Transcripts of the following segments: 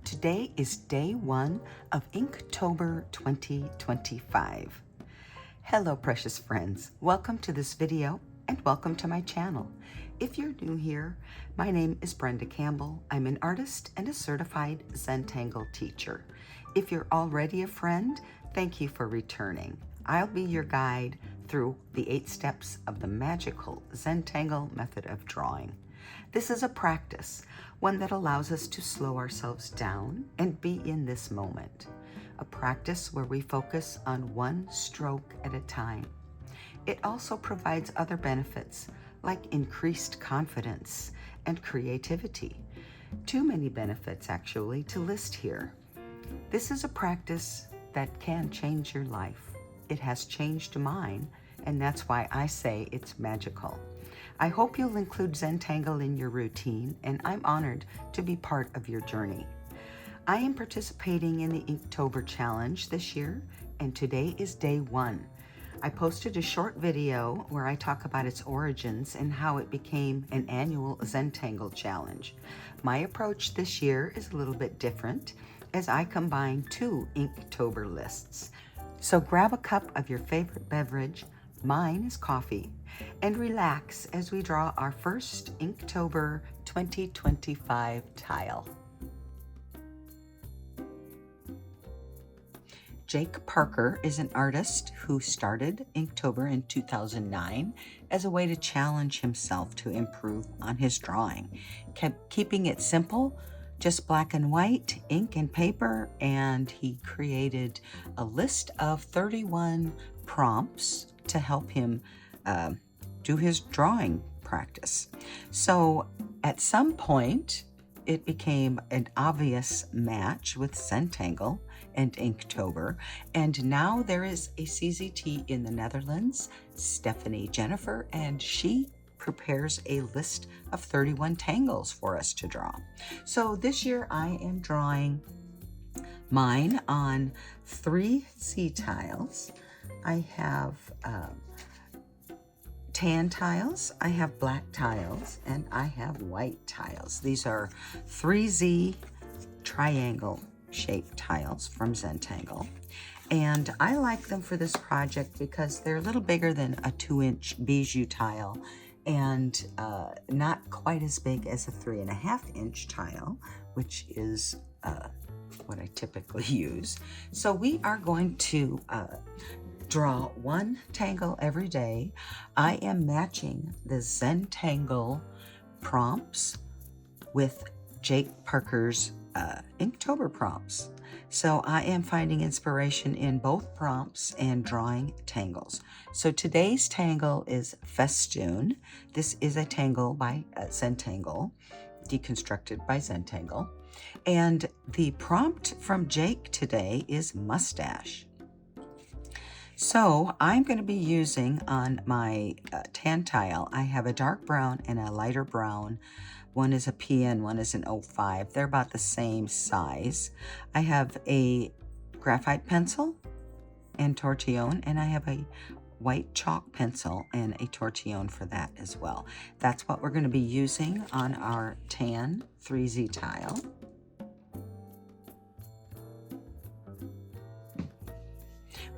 Today is day 1 of Inktober 2025. Hello, precious friends. Welcome to this video and welcome to my channel. If you're new here, my name is Brenda Campbell. I'm an artist and a certified Zentangle teacher. If you're already a friend, thank you for returning. I'll be your guide through the 8 steps of the Magical Zentangle Method of drawing. This is a practice, one that allows us to slow ourselves down and be in this moment. A practice where we focus on one stroke at a time. It also provides other benefits like increased confidence and creativity. Too many benefits actually to list here. This is a practice that can change your life. It has changed mine, and that's why I say it's magical. I hope you'll include Zentangle in your routine, and I'm honored to be part of your journey. I am participating in the Inktober challenge this year, and today is day 1. I posted a short video where I talk about its origins and how it became an annual Zentangle challenge. My approach this year is a little bit different as I combine 2 Inktober lists. So grab a cup of your favorite beverage, mine is coffee, and relax as we draw our first Inktober 2025 tile. Jake Parker is an artist who started Inktober in 2009 as a way to challenge himself to improve on his drawing, keeping it simple, just black and white, ink and paper, and he created a list of 31 prompts to help him do his drawing practice. So at some point, it became an obvious match with Zentangle and Inktober, and now there is a CZT in the Netherlands, Stephanie Jennifer, and she prepares a list of 31 tangles for us to draw. So this year I am drawing mine on 3 Z tiles. I have tan tiles, I have black tiles, and I have white tiles. These are 3Z triangle shaped tiles from Zentangle. And I like them for this project because they're a little bigger than a 2-inch bijou tile and not quite as big as a 3.5-inch tile, which is what I typically use. So we are going to draw 1 tangle every day. I am matching the Zentangle prompts with Jake Parker's Inktober prompts. So I am finding inspiration in both prompts and drawing tangles. So today's tangle is Festoon. This is a tangle by Zentangle, deconstructed by Zentangle. And the prompt from Jake today is Mustache. So I'm going to be using on my tan tile, I have a dark brown and a lighter brown. One is a PN, one is an 05. They're about the same size. I have a graphite pencil and tortillon, and I have a white chalk pencil and a tortillon for that as well. That's what we're going to be using on our tan 3Z tile.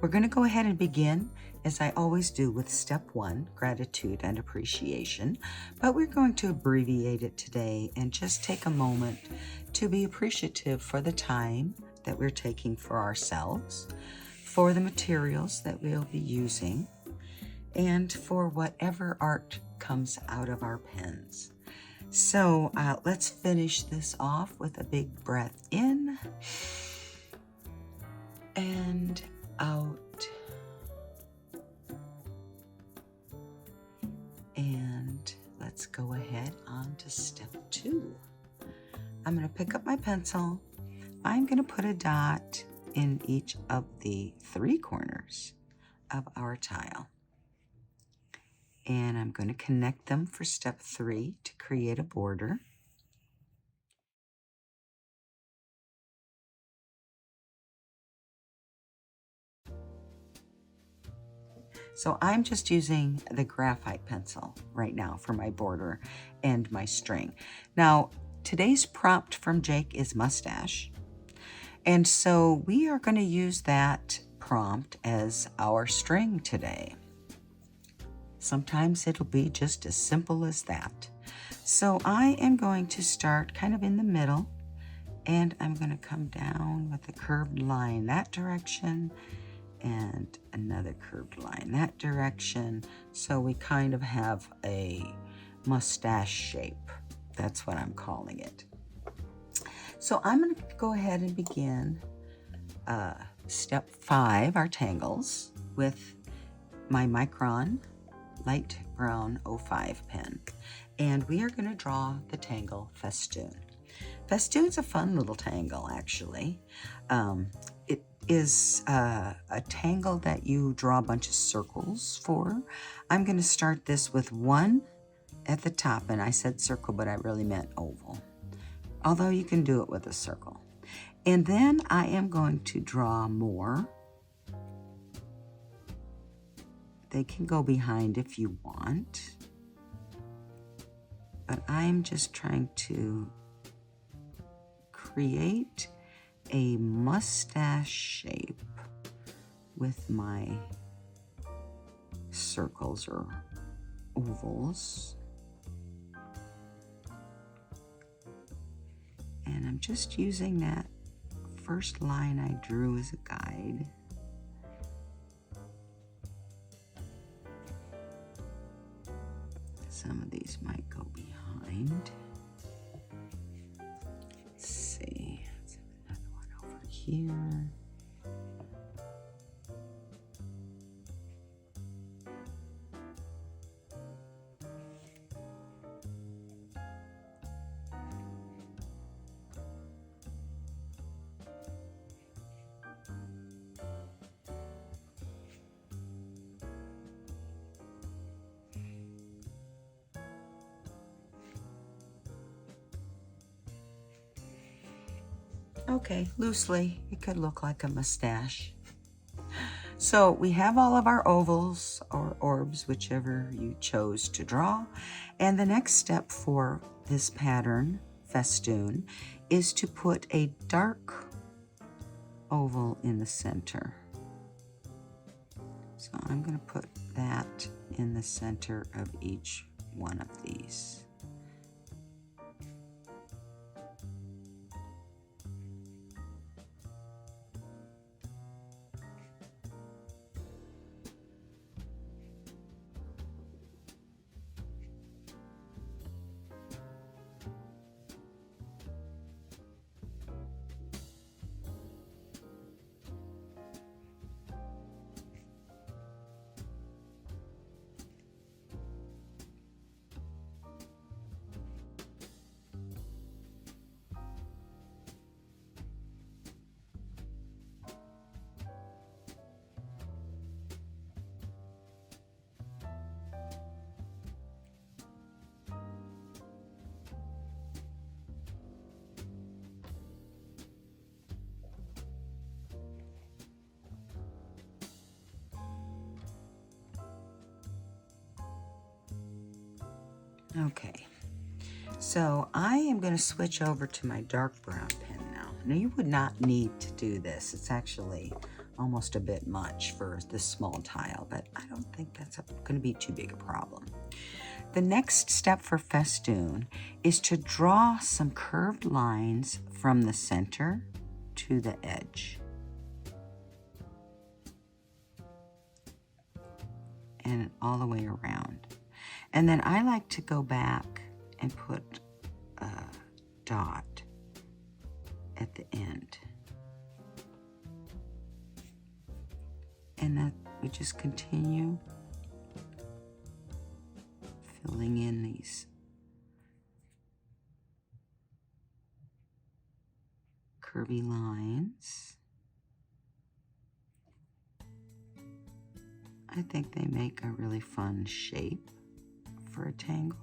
We're going to go ahead and begin, as I always do, with step 1, gratitude and appreciation, but we're going to abbreviate it today and just take a moment to be appreciative for the time that we're taking for ourselves, for the materials that we'll be using, and for whatever art comes out of our pens. So let's finish this off with a big breath in and out. And let's go ahead on to step 2. I'm going to pick up my pencil. I'm going to put a dot in each of the 3 corners of our tile. And I'm going to connect them for step 3 to create a border. So I'm just using the graphite pencil right now for my border and my string. Now, today's prompt from Jake is Mustache. And so we are going to use that prompt as our string today. Sometimes it'll be just as simple as that. So I am going to start kind of in the middle, and I'm going to come down with a curved line that direction and another curved line that direction. So we kind of have a mustache shape. That's what I'm calling it. So I'm going to go ahead and begin step 5, our tangles, with my Micron light brown 05 pen. And we are going to draw the tangle Festoon. Festoon's a fun little tangle, actually. It is a tangle that you draw a bunch of circles for. I'm going to start this with one at the top, and I said circle, but I really meant oval. Although you can do it with a circle. And then I am going to draw more. They can go behind if you want. But I'm just trying to create a mustache shape with my circles or ovals. And I'm just using that first line I drew as a guide. Some of these might go behind. Let's see. Let's have another one over here. Okay, loosely, it could look like a mustache. So we have all of our ovals or orbs, whichever you chose to draw. And the next step for this pattern, Festoon, is to put a dark oval in the center. So I'm going to put that in the center of each one of these. Okay, so I am going to switch over to my dark brown pen now. Now you would not need to do this. It's actually almost a bit much for this small tile, but I don't think that's going to be too big a problem. The next step for Festoon is to draw some curved lines from the center to the edge. And all the way around. And then I like to go back and put a dot at the end. And that we just continue filling in these curvy lines. I think they make a really fun shape for a tangle.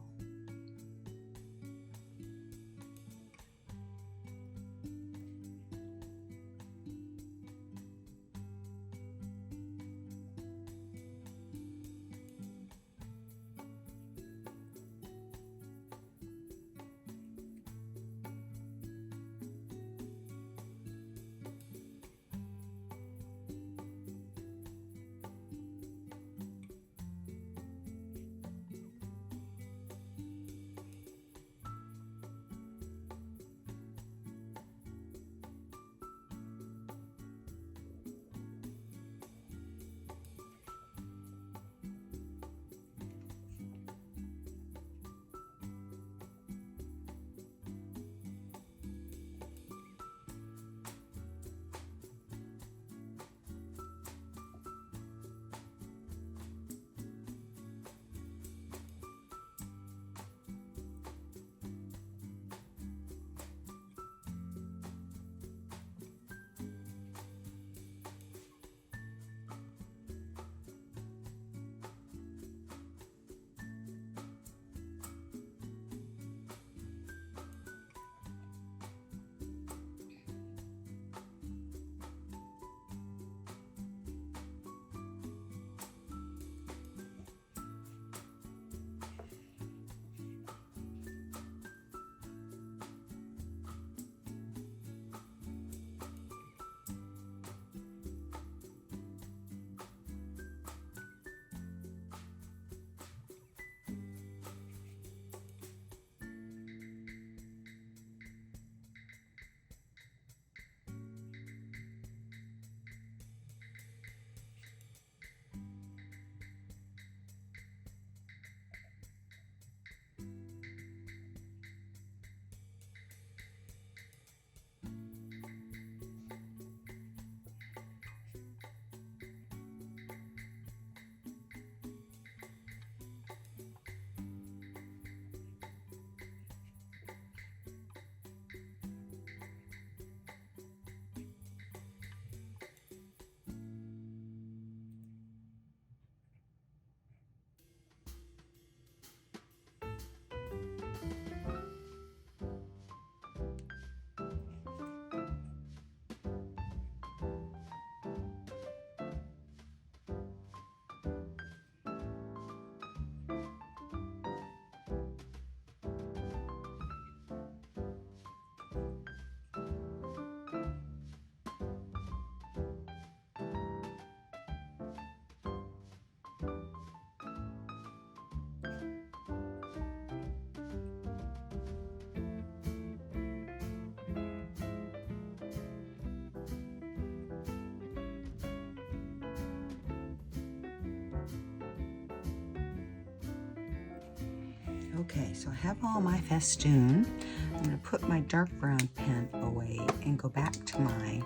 Okay, so I have all my Festoon. I'm going to put my dark brown pen away and go back to my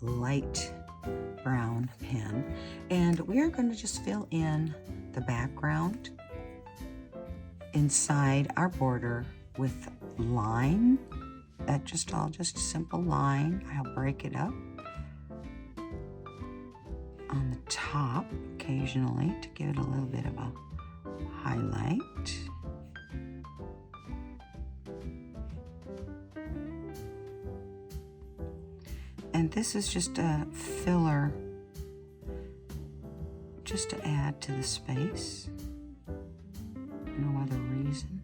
light brown pen. And we are going to just fill in the background inside our border with line. Just a simple line. I'll break it up on the top occasionally to give it a little bit of a highlight. And this is just a filler, just to add to the space. No other reason.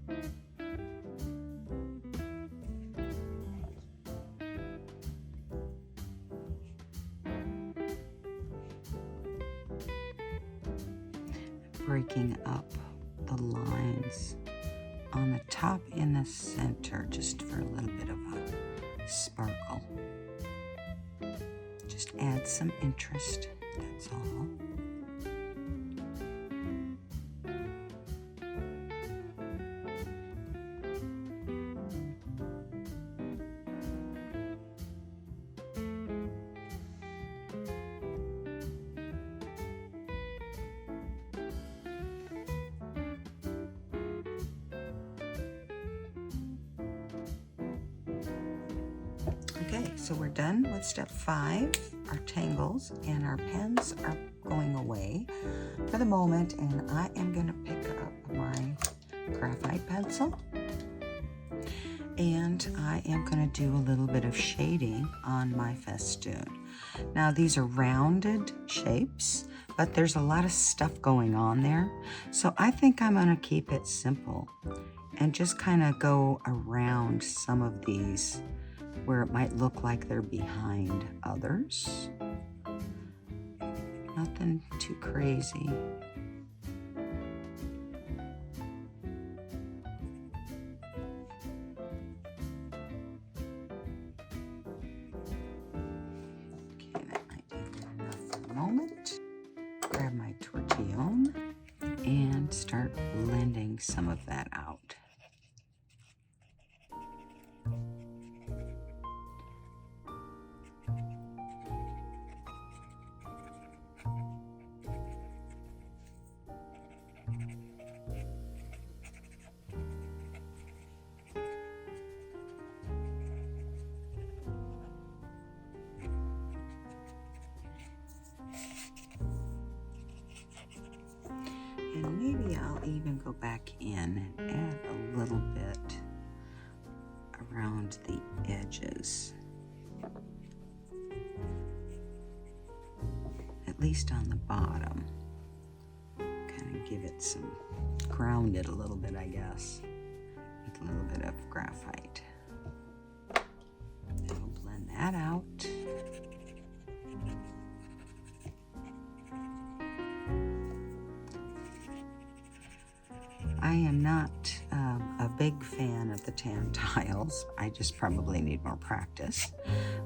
Breaking up the lines on the top in the center just for a little bit of a sparkle. Just add some interest, that's all. Okay, so we're done with step 5. Our tangles and our pens are going away for the moment, and I am going to pick up my graphite pencil, and I am going to do a little bit of shading on my Festoon. Now these are rounded shapes, but there's a lot of stuff going on there, so I think I'm going to keep it simple and just kind of go around some of these where it might look like they're behind others. Nothing too crazy. Okay, that might be good enough for the moment. Grab my tortillon and start blending some of that out. And maybe I'll even go back in and add a little bit around the edges. At least on the bottom. Kind of give it some, ground it a little bit, I guess, with a little bit of graphite. Then we'll blend that out. I am not a big fan of the tan tiles. I just probably need more practice.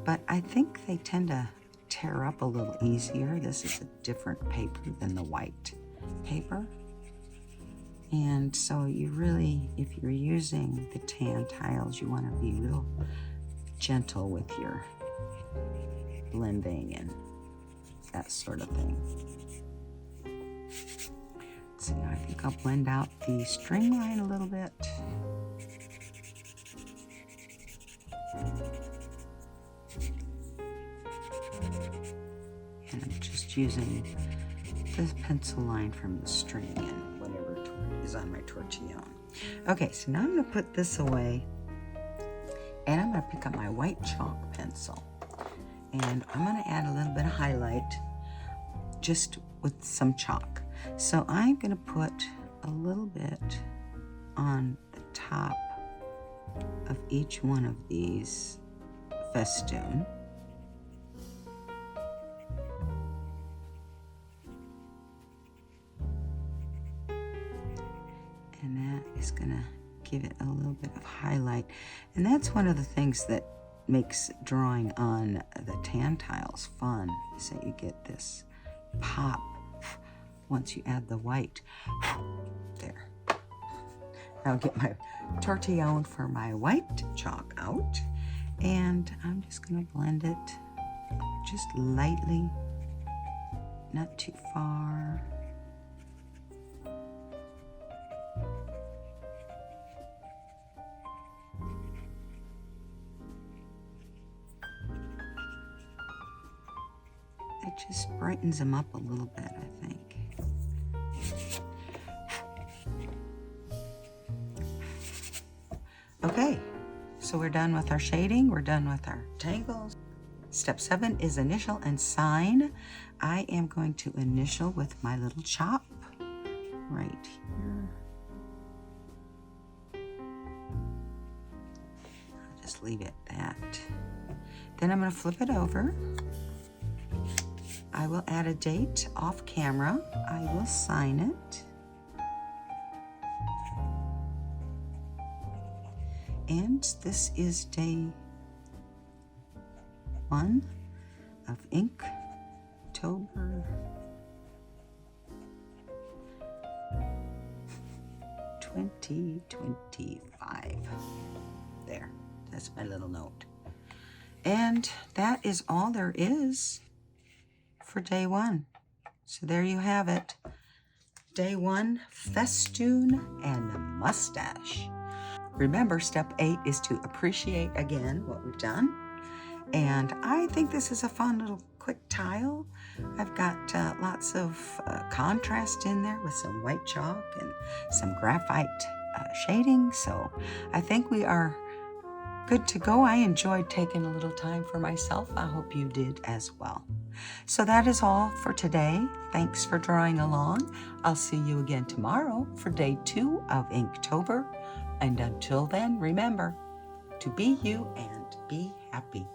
But I think they tend to tear up a little easier. This is a different paper than the white paper. And so you really, if you're using the tan tiles, you want to be real gentle with your blending and that sort of thing. So I think I'll blend out the string line a little bit. And I'm just using the pencil line from the string and whatever is on my tortillon. Okay, so now I'm going to put this away, and I'm going to pick up my white chalk pencil, and I'm going to add a little bit of highlight just with some chalk. So I'm going to put a little bit on the top of each one of these Festoon. And that is going to give it a little bit of highlight. And that's one of the things that makes drawing on the tan tiles fun, is that you get this pop once you add the white. There. I'll get my tortillon for my white chalk out, and I'm just going to blend it just lightly, not too far. It just brightens them up a little bit, I think. Okay, so we're done with our shading, we're done with our tangles. Step 7 is initial and sign. I am going to initial with my little chop right here. I'll just leave it that. Then I'm going to flip it over. I will add a date off camera. I will sign it. And this is day 1 of Inktober 2025. There, that's my little note. And that is all there is for day 1. So there you have it. Day 1, Festoon and Mustache. Remember, step 8 is to appreciate again what we've done. And I think this is a fun little quick tile. I've got lots of contrast in there with some white chalk and some graphite shading. So I think we are good to go. I enjoyed taking a little time for myself. I hope you did as well. So that is all for today. Thanks for drawing along. I'll see you again tomorrow for day 2 of Inktober. And until then, remember to be you and be happy.